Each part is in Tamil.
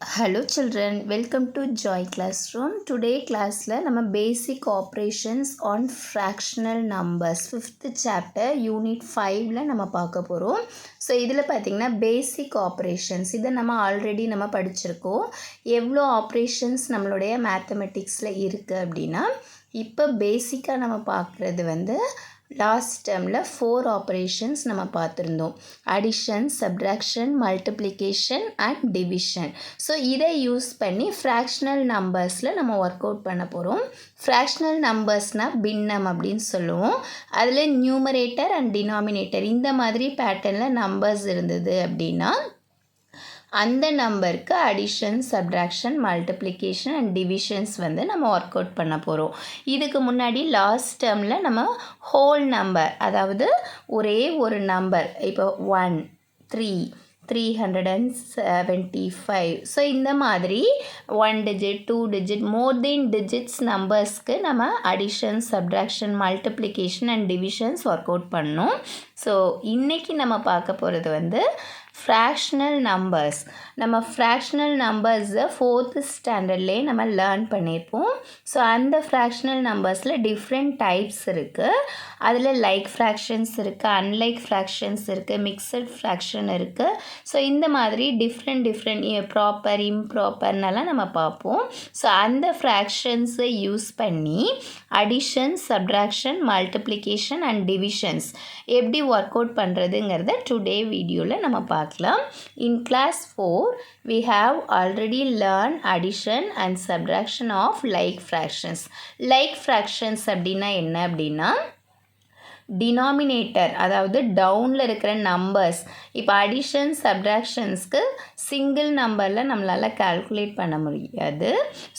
Hello children, welcome to Joy Classroom. Today classல நம்ம basic operations on fractional numbers 5th chapter unit 5ல நம்ம பார்க்க போகிறோம். ஸோ இதில் பார்த்திங்கன்னா basic operations இதை நம்ம ஆல்ரெடி நம்ம படிச்சிருக்கோம். எவ்வளோ ஆப்ரேஷன்ஸ் நம்மளுடைய மேத்தமெட்டிக்ஸில் இருக்குது அப்படின்னா இப்போ பேசிக்காக நம்ம பார்க்குறது லாஸ்ட் டேர்மில் 4 ஆப்ரேஷன்ஸ் நம்ம பார்த்துருந்தோம். Addition, subtraction, multiplication and division. So இதை யூஸ் பண்ணி ஃப்ராக்ஷனல் நம்பர்ஸில் நம்ம ஒர்க் அவுட் பண்ண போகிறோம். ஃப்ராக்ஷனல் நம்பர்ஸ்னால் பின்னம் அப்படின்னு சொல்லுவோம். அதில் நியூமரேட்டர் அண்ட் டினாமினேட்டர் இந்த மாதிரி பேட்டர்னில் நம்பர்ஸ் இருந்தது அப்படின்னா அந்த நம்பருக்கு addition, subtraction, multiplication and divisions நம்ம ஒர்க் அவுட் பண்ண போகிறோம். இதுக்கு முன்னாடி லாஸ்ட் டேர்மில் நம்ம ஹோல் நம்பர், அதாவது ஒரே ஒரு நம்பர், இப்போ 1, 3, 375. ஸோ இந்த மாதிரி 1 digit, 2 digit, மோர் தென் டிஜிட்ஸ் நம்பர்ஸ்க்கு நம்ம addition, subtraction, multiplication and divisions work out பண்ணோம். ஸோ இன்றைக்கி நம்ம பார்க்க போகிறது ஃப்ராக்ஷனல் நம்பர்ஸ். நம்ம ஃப்ராக்ஷனல் நம்பர்ஸை 4th ஸ்டாண்டர்ட்லேயே நம்ம லேர்ன் பண்ணியிருப்போம். ஸோ அந்த ஃப்ராக்ஷனல் நம்பர்ஸில் டிஃப்ரெண்ட் டைப்ஸ் இருக்குது. அதில் லைக் ஃப்ராக்ஷன்ஸ் இருக்குது, அன்லைக் ஃப்ராக்ஷன்ஸ் இருக்குது, மிக்சட் ஃப்ராக்ஷன் இருக்குது. ஸோ இந்த மாதிரி டிஃப்ரெண்ட் ப்ராப்பர், இம்ப்ராப்பர்னெல்லாம் நம்ம பார்ப்போம். ஸோ அந்த ஃப்ராக்ஷன்ஸை யூஸ் பண்ணி addition, subtraction, multiplication and divisions எப்படி ஒர்க் அவுட் பண்ணுறதுங்கிறத டுடே வீடியோவில் நம்ம பார்க்கலாம். In class 4 we have already learned addition and subtraction of like fractions. Like fractions அப்படின்னா என்ன அப்படின்னா டினாமினேட்டர், அதாவது டவுனில் இருக்கிற நம்பர்ஸ். இப்போ அடிஷன், சப்ட்ராக்ஷன்ஸ்க்கு சிங்கிள் நம்பரில் நம்மளால் கால்குலேட் பண்ண முடியாது.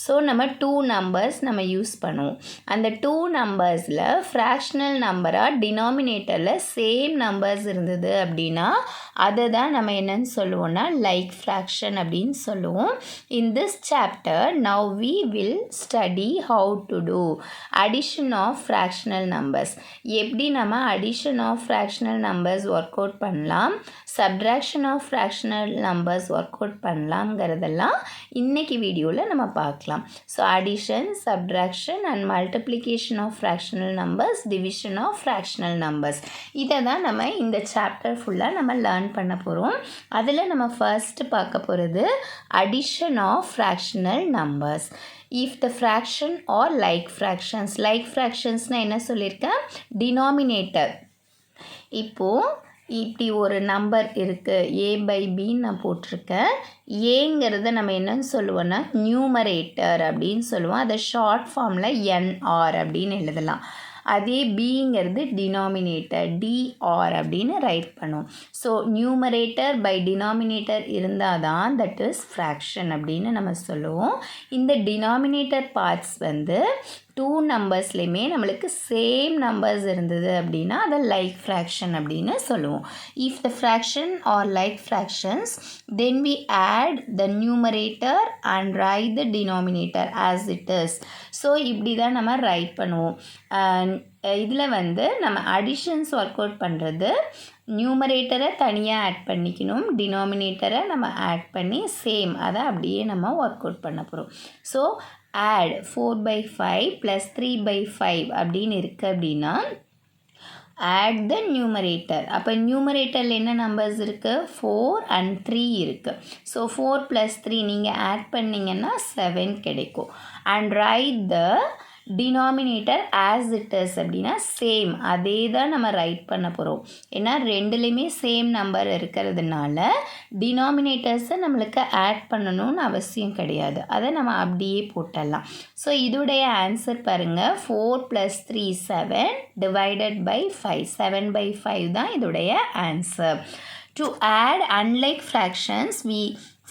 ஸோ நம்ம 2 நம்பர்ஸ் நம்ம யூஸ் பண்ணுவோம். அந்த 2 நம்பர்ஸில் ஃப்ராக்ஷனல் நம்பராக டினாமினேட்டரில் சேம் நம்பர்ஸ் இருந்தது அப்படின்னா அதை தான் நம்ம என்னன்னு சொல்லுவோம்னா லைக் ஃப்ராக்ஷன் அப்படின்னு சொல்லுவோம். In this chapter now we will study how to do addition of fractional numbers. எப்படி நம்ம addition of fractional numbers work out பண்ணலாம், subtraction of fractional numbers work out பண்ணலாங்கிறதெல்லாம் இன்றைக்கி வீடியோவில் நம்ம பார்க்கலாம். So addition, subtraction and multiplication of fractional numbers, division of fractional numbers, இதை தான் நம்ம இந்த சாப்டர் ஃபுல்லாக நம்ம லேர்ன் பண்ண போகிறோம். அதில் நம்ம ஃபர்ஸ்ட் பார்க்க போகிறது addition of fractional numbers. If the fraction or like fractions நான் என்ன சொல்லியிருக்கேன், டினாமினேட்டர். இப்படி ஒரு நம்பர் இருக்குது, a/b நான் போட்டிருக்கேன். ஏங்கிறத நம்ம என்னன்னு சொல்லுவோன்னா நியூமரேட்டர் அப்படின்னு சொல்லுவோம். அதை ஷார்ட் ஃபார்மில் NR அப்படின்னு எழுதலாம். அதே பிங்கிறது டினாமினேட்டர், DR அப்படின்னு ரைட் பண்ணுவோம். ஸோ நியூமரேட்டர் பை டினாமினேட்டர் இருந்தால் தான் தட் இஸ் ஃப்ராக்ஷன் அப்படின்னு நம்ம சொல்லுவோம். இந்த டினாமினேட்டர் பார்ட்ஸ் 2 நம்பர்ஸ்லையுமே நம்மளுக்கு சேம் நம்பர்ஸ் இருந்தது அப்படின்னா அதை லைக் ஃப்ராக்ஷன் அப்படின்னு சொல்லுவோம். If the fraction are like fractions then we add the numerator and write the denominator as it is. So இப்படி தான் நம்ம ரைட் பண்ணுவோம். இதில் நம்ம அடிஷன்ஸ் ஒர்க் அவுட் பண்ணுறது நியூமரேட்டரை தனியாக ஆட் பண்ணிக்கணும், டினாமினேட்டரை நம்ம ஆட் பண்ணி சேம் அதை அப்படியே நம்ம ஒர்க் அவுட் பண்ண போகிறோம். ஸோ ஆட் 4/5 + 3/5 அப்படின்னு இருக்குது அப்படின்னா ஆட் த நியூமரேட்டர். அப்போ நியூமரேட்டரில் என்ன நம்பர்ஸ் இருக்குது, 4 and 3 இருக்குது. ஸோ 4 + 3 நீங்கள் ஆட் பண்ணிங்கன்னா 7 கிடைக்கும். And write the denominator as it is அப்படின்னா சேம் அதே தான் நம்ம ரைட் பண்ண போகிறோம். ஏன்னா ரெண்டுலேயுமே சேம் நம்பர் இருக்கிறதுனால டினாமினேட்டர்ஸை நம்மளுக்கு ஆட் பண்ணணும்னு அவசியம் கிடையாது, அதை நம்ம அப்படியே போட்டுடலாம். ஸோ இதோடைய ஆன்சர் பாருங்கள், 4 + 3 7 / 5 7/5 தான் இதோடைய answer. To add unlike fractions we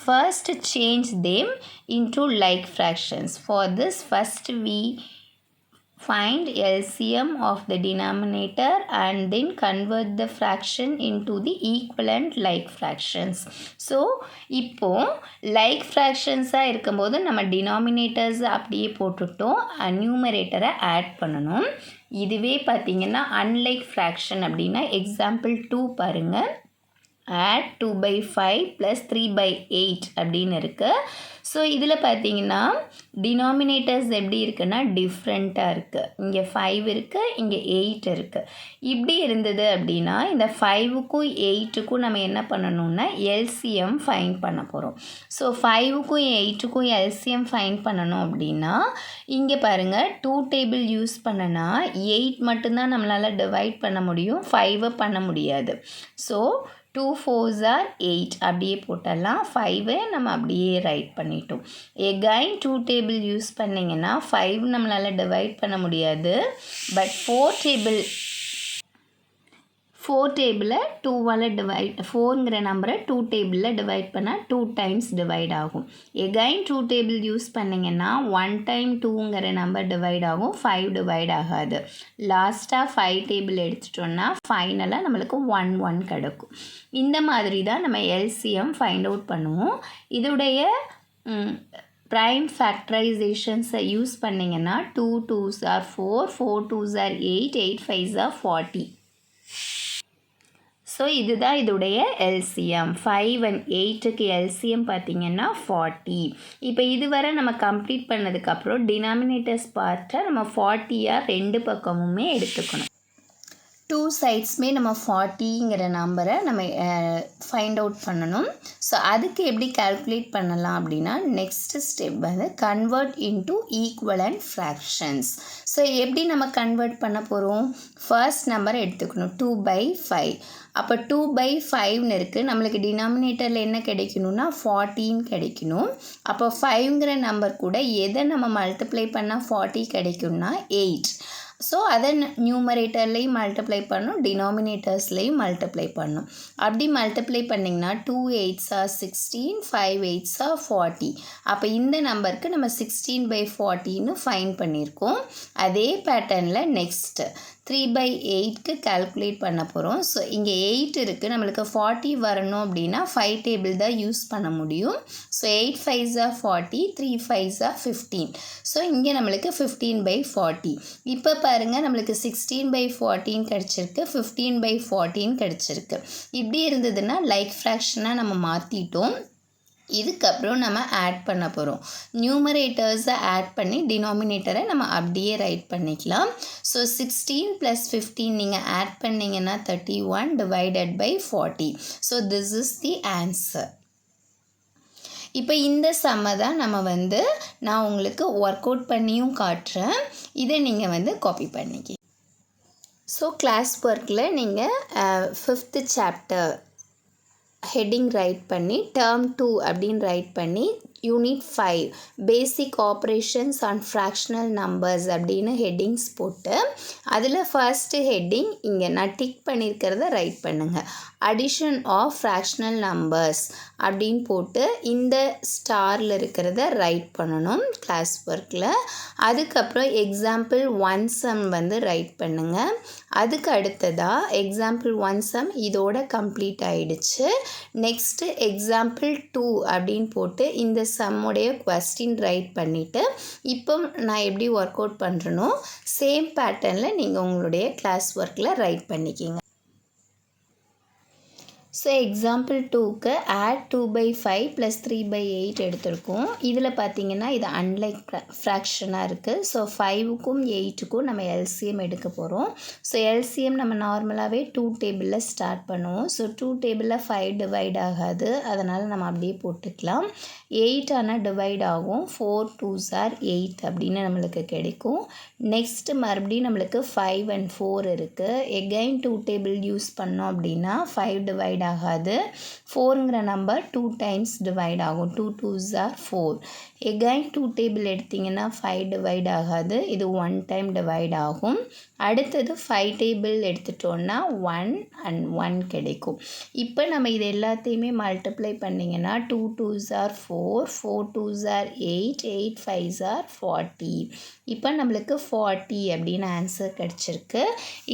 first change them into like fractions. For this first we find LCM of the denominator and then convert the fraction into the equivalent like fractions. So இப்போ like fractionsஆ இருக்கும்போது நம்ம denominators அப்படியே போட்டுட்டோம், நியூமரேட்டரை ஆட் பண்ணணும். இதுவே பார்த்தீங்கன்னா unlike fraction அப்படின்னா எக்ஸாம்பிள் 2 பாருங்கள். add 2/5 plus 3/8 அப்படின்னு இருக்குது. ஸோ இதில் பார்த்தீங்கன்னா டினாமினேட்டர்ஸ் எப்படி இருக்குன்னா டிஃப்ரெண்ட்டாக இருக்குது. இங்கே 5 இருக்குது, இங்கே 8 இருக்குது. இப்படி இருந்தது அப்படின்னா இந்த 5க்கும் 8க்கும் நம்ம என்ன பண்ணணும்னா எல்சிஎம் ஃபைண்ட் பண்ண போகிறோம். ஸோ 5க்கும் 8க்கும் எல்சிஎம் ஃபைண்ட் பண்ணணும் அப்படின்னா இங்கே பாருங்கள் 2 டேபிள் யூஸ் பண்ணனா 8 மட்டும்தான் நம்மளால் டிவைட் பண்ண முடியும், 5 பண்ண முடியாது. ஸோ 2 4s are 8 அப்படியே போட்டலாம். 5 நம்ம அப்படியே ரைட் பண்ணிட்டோம். எகைன் 2 டேபிள் யூஸ் பண்ணிங்கன்னா 5 நம்மளால் டிவைட் பண்ண முடியாது. பட் 4 டேபிளை 2வால் டிவைட் 4ங்கிற நம்பரை 2 டேபிளில் டிவைட் பண்ணால் 2 டைம்ஸ் டிவைட் ஆகும். எகைன் 2 டேபிள் யூஸ் பண்ணிங்கன்னா 1 டைம் 2ங்கிற நம்பர் டிவைட் ஆகும், 5 டிவைட் ஆகாது. லாஸ்ட்டாக 5 டேபிள் எடுத்துட்டோன்னா ஃபைனலாக நம்மளுக்கு 1 1 கிடைக்கும். இந்த மாதிரி தான் நம்ம எல்சிஎம் ஃபைண்ட் அவுட் பண்ணுவோம். இதோடைய ப்ரைம் ஃபேக்டரைசேஷன்ஸை யூஸ் பண்ணிங்கன்னா 2 2s are 4, 4 2s are 8, 8 5s are 40. So இதுதான் இதோடைய எல்சிஎம். 5 and 8க்கு எல்சிஎம் பார்த்திங்கன்னா 40. இப்போ இதுவரை நம்ம கம்ப்ளீட் பண்ணதுக்கப்புறம் டினாமினேட்டர்ஸ் பார்ட்டை நம்ம 40யாக ரெண்டு பக்கமுமே எடுத்துக்கணும். 2 சைட்ஸுமே நம்ம 40ங்கிற நம்பரை நம்ம ஃபைண்ட் அவுட் பண்ணணும். ஸோ அதுக்கு எப்படி கால்குலேட் பண்ணலாம் அப்படின்னா நெக்ஸ்ட் ஸ்டெப் வந்து convert into equivalent fractions. So எப்படி நம்ம கன்வெர்ட் பண்ண போகிறோம்? ஃபர்ஸ்ட் நம்பரை எடுத்துக்கணும் 2/5. அப்போ 2/5ன்னு இருக்குது. நம்மளுக்கு டினாமினேட்டரில் என்ன கிடைக்கணும்னா 14 கிடைக்கணும். அப்போ 5ங்கிற நம்பர் கூட எதை நம்ம மல்டிப்ளை பண்ணால் 40 கிடைக்கும்னா 8. ஸோ அதை நியூமரேட்டர்லேயும் மல்டிப்ளை பண்ணணும், டினாமினேட்டர்ஸ்லேயும் மல்டிப்ளை பண்ணணும். அப்படி மல்டிப்ளை பண்ணிங்கன்னா 2 8s are 16, 5 8s are 40. அப்போ இந்த நம்பருக்கு நம்ம 16/40ன்னு ஃபைண்ட் பண்ணியிருக்கோம். அதே பேட்டர்னில் நெக்ஸ்ட்டு 3/8க்கு கால்குலேட் பண்ண போகிறோம். ஸோ இங்கே 8 இருக்குது, நம்மளுக்கு 40 வரணும் அப்படின்னா 5 டேபிள் தான் யூஸ் பண்ண முடியும். So 8 5s are 40, 3 5s are 15. So இங்கே நம்மளுக்கு 15/40. இப்போ பாருங்கள் நம்மளுக்கு 16/14 கிடச்சிருக்கு, 15/14 கிடச்சிருக்கு. இப்படி இருந்ததுன்னா லைக் ஃப்ராக்ஷனாக நம்ம மாற்றிட்டோம். இதுக்கப்புறம் நம்ம ஆட் பண்ண போகிறோம். நியூமரேட்டர்ஸை ஆட் பண்ணி டினாமினேட்டரை நம்ம அப்படியே ரைட் பண்ணிக்கலாம். ஸோ 16 + 15 நீங்கள் ஆட் பண்ணிங்கன்னா 31 divided by 40. So this is the answer. இப்போ இந்த சம்மை தான் நம்ம நான் உங்களுக்கு ஒர்க் அவுட் பண்ணியும் காட்டுறேன். இதை நீங்கள் காப்பி பண்ணிக்க. ஸோ கிளாஸ் ஒர்க்கில் நீங்கள் 5th சாப்டர் ஹெட்டிங் ரைட் பண்ணி டேர்ம் 2 அப்படின்னு ரைட் பண்ணி unit 5 basic operations on fractional numbers அப்படின்னு ஹெட்டிங்ஸ் போட்டு அதில் ஃபர்ஸ்ட்டு ஹெட்டிங் இங்கே நான் டிக் பண்ணியிருக்கிறத ரைட் பண்ணுங்கள். அடிஷன் ஆஃப் ஃப்ராக்ஷனல் நம்பர்ஸ் அப்படின்னு போட்டு இந்த ஸ்டாரில் இருக்கிறத ரைட் பண்ணணும் கிளாஸ் ஒர்க்கில். அதுக்கப்புறம் எக்ஸாம்பிள் 1 சம் ரைட் பண்ணுங்கள். அதுக்கு அடுத்ததாக எக்ஸாம்பிள் 1 சம் இதோட கம்ப்ளீட் ஆகிடுச்சு. நெக்ஸ்ட்டு எக்ஸாம்பிள் 2 அப்படின்னு போட்டு இந்த சம்முடைய கொஸ்டின் ரைட் பண்ணிவிட்டு இப்போ நான் எப்படி ஒர்க் அவுட் பண்ணுறனோ சேம் பேட்டர்னில் நீங்கள் உங்களுடைய கிளாஸ் ஒர்க்கில் ரைட் பண்ணிக்கிங்க. ஸோ எக்ஸாம்பிள் 2க்கு ஆட் 2/5 + 3/8 எடுத்திருக்கோம். இதில் பார்த்தீங்கன்னா இது அன்லைக் ஃப்ராக்ஷனாக இருக்குது. ஸோ 5க்கும் 8க்கும் நம்ம எல்சிஎம் எடுக்க போகிறோம். ஸோ எல்சிஎம் நம்ம நார்மலாகவே 2 டேபிளில் ஸ்டார்ட் பண்ணுவோம். ஸோ 2 டேபிளில் 5 டிவைட் ஆகாது, அதனால் நம்ம அப்படியே போட்டுக்கலாம். 8 ஆனால் டிவைட் ஆகும். 4 2s are 8 அப்படின்னு நம்மளுக்கு கிடைக்கும். நெக்ஸ்ட்டு மறுபடியும் நம்மளுக்கு 5 and 4 இருக்குது. எகைன் 2 டேபிள் யூஸ் பண்ணோம் அப்படின்னா 5 டிவைட் ஆகாது. 4ங்கிற நம்பர் 2 டைம்ஸ் டிவைட் ஆகும். 2 2s are 4. எகைன் 2 டேபிள் எடுத்திங்கன்னா 5 டிவைட் ஆகாது, இது 1 டைம் டிவைட் ஆகும். அடுத்தது 5 டேபிள் எடுத்துட்டோன்னா 1 and 1 கிடைக்கும். இப்போ நம்ம இது எல்லாத்தையுமே மல்டிப்ளை பண்ணிங்கன்னா 2 2s are 4, 4 2s are 8, 8 5s are 40. இப்போ நம்மளுக்கு 40 அப்படின்னு ஆன்சர் கிடச்சிருக்கு.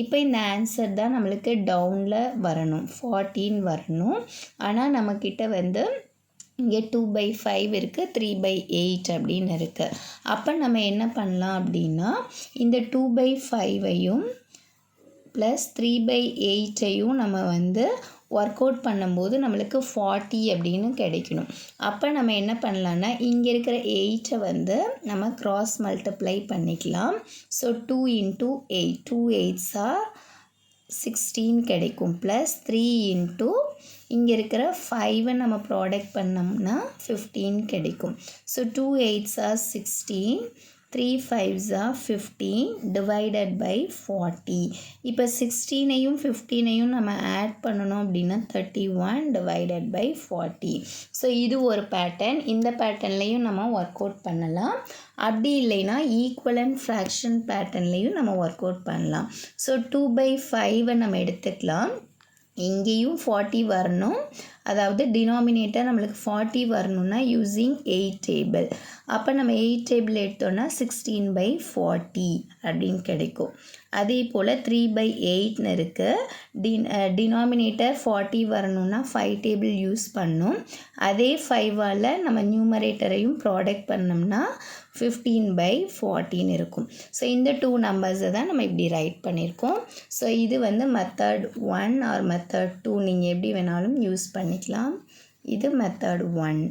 இப்போ இந்த ஆன்சர் தான் நம்மளுக்கு டவுனில் வரணும், 14 வரணும். ஆனால் நம்மக்கிட்ட இங்கே 2/5 இருக்குது, 3/8 அப்படின்னு இருக்குது. அப்போ நம்ம என்ன பண்ணலாம் அப்படின்னா இந்த 2/5ஐயும் + 3/8ஐயும் நம்ம ஒர்க் அவுட் பண்ணும்போது நம்மளுக்கு 40 அப்படின்னு கிடைக்கணும். அப்போ நம்ம என்ன பண்ணலான்னா இங்கே இருக்கிற 8 வந்து நம்ம கிராஸ் மல்டிப்ளை பண்ணிக்கலாம். ஸோ 2 × 8 2 8s are 16 கிடைக்கும். ப்ளஸ் 3 × இங்கே இருக்கிற 5 நம்ம ப்ராடக்ட் பண்ணோம்னா 15 கிடைக்கும். So 2 8s are 16, 3 5s are 15 divided by 40. இப்போ 16ஐயும் 15ஐயும் நம்ம ஆட் பண்ணணும் அப்படின்னா 31 டிவைடட் பை 40. ஸோ இது ஒரு பேட்டர்ன். இந்த பேட்டர்ன்லேயும் நம்ம ஒர்க் அவுட் பண்ணலாம். அப்படி இல்லைன்னா ஈக்குவலன்ட் ஃப்ராக்ஷன் பேட்டர்ன்லேயும் நம்ம ஒர்க் அவுட் பண்ணலாம். ஸோ 2/5 நம்ம எடுத்துக்கலாம். இங்கேயும் 40 வரணும். அதாவது டினாமினேட்டர் நம்மளுக்கு 40 வரணும்னா யூஸிங் 8 டேபிள். அப்போ நம்ம 8 டேபிள் எடுத்தோன்னா 16/40 அப்படின்னு கிடைக்கும். அதே போல் 3/8ன்னு இருக்குது. டினாமினேட்டர் 40 வரணும்னா 5 டேபிள் யூஸ் பண்ணணும். அதே 5ஆல் நம்ம நியூமரேட்டரையும் ப்ராடக்ட் பண்ணோம்னா 15/14 இருக்கும். ஸோ இந்த 2 நம்பர்ஸை தான் நம்ம இப்படி ரைட் பண்ணியிருக்கோம். ஸோ இது வந்து மெத்தட் 1 ஆர் மெத்தட் 2 நீங்கள் எப்படி வேணாலும் யூஸ் பண்ணிக்கலாம். இது மெத்தட் 1.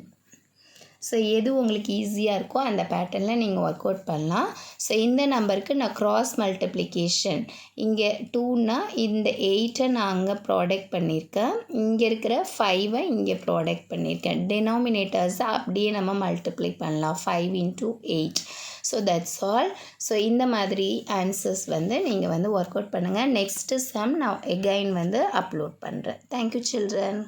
ஸோ எது உங்களுக்கு ஈஸியாக இருக்கோ அந்த பேட்டர்னில் நீங்கள் ஒர்க் அவுட் பண்ணலாம். ஸோ இந்த நம்பருக்கு நான் கிராஸ் மல்டிப்ளிகேஷன் இங்கே 2னா இந்த 8ஐ நான் அங்கே ப்ராடக்ட் பண்ணியிருக்கேன். இங்கே இருக்கிற 5ஐ இங்கே ப்ராடக்ட் பண்ணியிருக்கேன். டினாமினேட்டர்ஸை அப்படியே நம்ம மல்டிப்ளை பண்ணலாம் 5 × 8. So that's all. ஸோ இந்த மாதிரி ஆன்சர்ஸ் வந்து நீங்கள் வந்து ஒர்க் அவுட் பண்ணுங்கள். நெக்ஸ்ட்டு சம் நான் எகைன் வந்து அப்லோட் பண்ணுறேன். Thank you children.